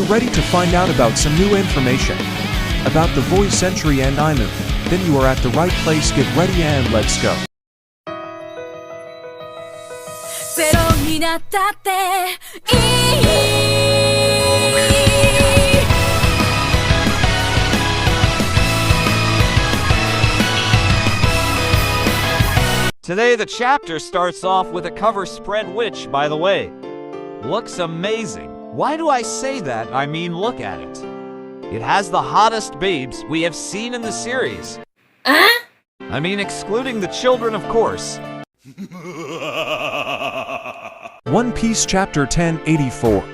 ready to find out about some new information about the voice entry and Aimu? Then you are at the right place. Get ready and let's go. ゼロになったっていい Today the chapter starts off with a cover spread which, by the way, looks amazing. Why do I say that? I mean, look at it. It has the hottest babes we have seen in the series. I mean, excluding the children, of course. One Piece Chapter 1084,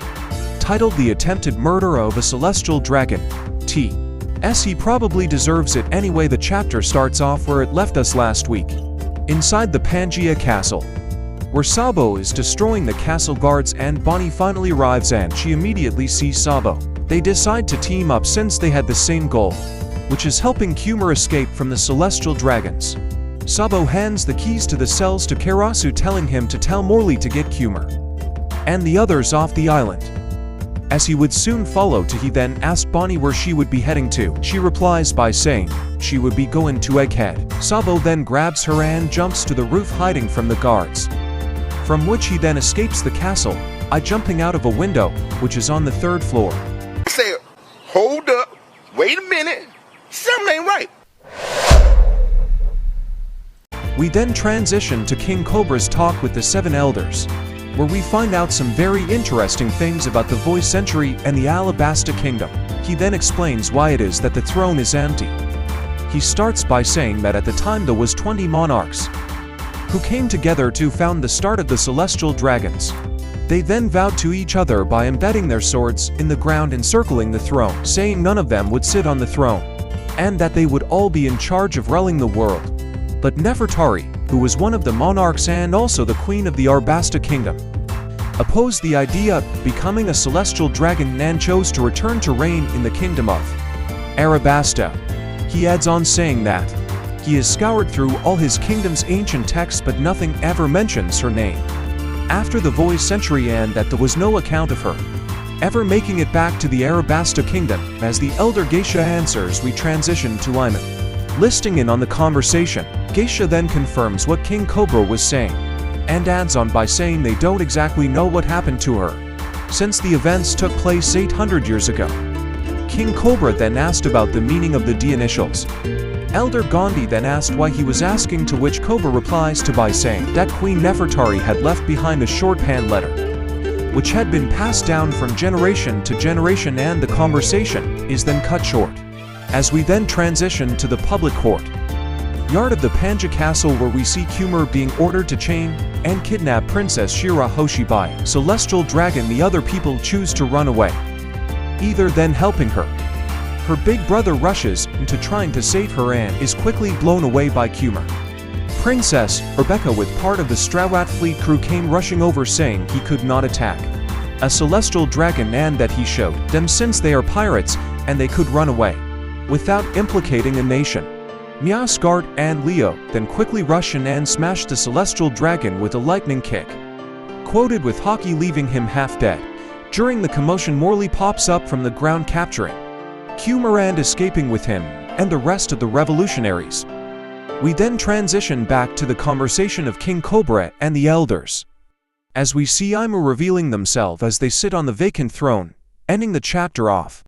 titled The Attempted Murder of a Celestial Dragon. He probably deserves it anyway. The chapter starts off where it left us last week, inside the Pangaea Castle, where Sabo is destroying the castle guards and Bonnie finally arrives and she immediately sees Sabo. They decide to team up since they had the same goal, which is helping Kumar escape from the celestial dragons. Sabo hands the keys to the cells to Karasu, telling him to tell Morley to get Kumar and the others off the island, as he would soon follow. He then asked Bonnie where she would be heading to. She replies by saying she would be going to Egghead. Sabo then grabs her and jumps to the roof, hiding from the guards, from which he then escapes the castle, jumping out of a window, which is on the 3rd floor. Say, hold up, wait a minute, something ain't right. We then transition to King Cobra's talk with the 7 elders, where we find out some very interesting things about the voice entry and the Alabasta Kingdom. He then explains why it is that the throne is empty. He starts by saying that at the time there was 20 monarchs who came together to found the start of the celestial dragons. They then vowed to each other by embedding their swords in the ground encircling the throne, saying none of them would sit on the throne, and that they would all be in charge of ruling the world. But Nefertari, who was one of the monarchs and also the queen of the Arabasta Kingdom, opposed the idea of becoming a celestial dragon and chose to return to reign in the kingdom of Arabasta. He adds on saying that he has scoured through all his kingdom's ancient texts but nothing ever mentions her name after the voice entry, and that there was no account of her ever making it back to the Arabasta Kingdom. As the elder Geisha answers, we transition to Aimu listing in on the conversation. Geisha then confirms what King Cobra was saying, and adds on by saying they don't exactly know what happened to her, since the events took place 800 years ago. King Cobra then asked about the meaning of the D initials. Elder Gandhi then asked why he was asking, to which Cobra replies to by saying that Queen Nefertari had left behind a shorthand letter, which had been passed down from generation to generation, and the conversation is then cut short. As we then transition to the public court yard of the Pangaea Castle, where we see Kumar being ordered to chain and kidnap Princess Shira Hoshibai, celestial dragon. The other people choose to run away, either then helping her. Her big brother rushes into trying to save her and is quickly blown away by Kumar. Princess Rebecca with part of the Strawat fleet crew came rushing over, saying he could not attack a celestial dragon and that he showed them since they are pirates and they could run away without implicating a nation. Miasgard and Leo then quickly rush in and smash the celestial dragon with a lightning kick, quoted with Hockey leaving him half dead. During the commotion, Morley pops up from the ground, capturing Kumar and escaping with him and the rest of the revolutionaries. We then transition back to the conversation of King Cobra and the elders, as we see Aimu revealing themselves as they sit on the vacant throne, ending the chapter off.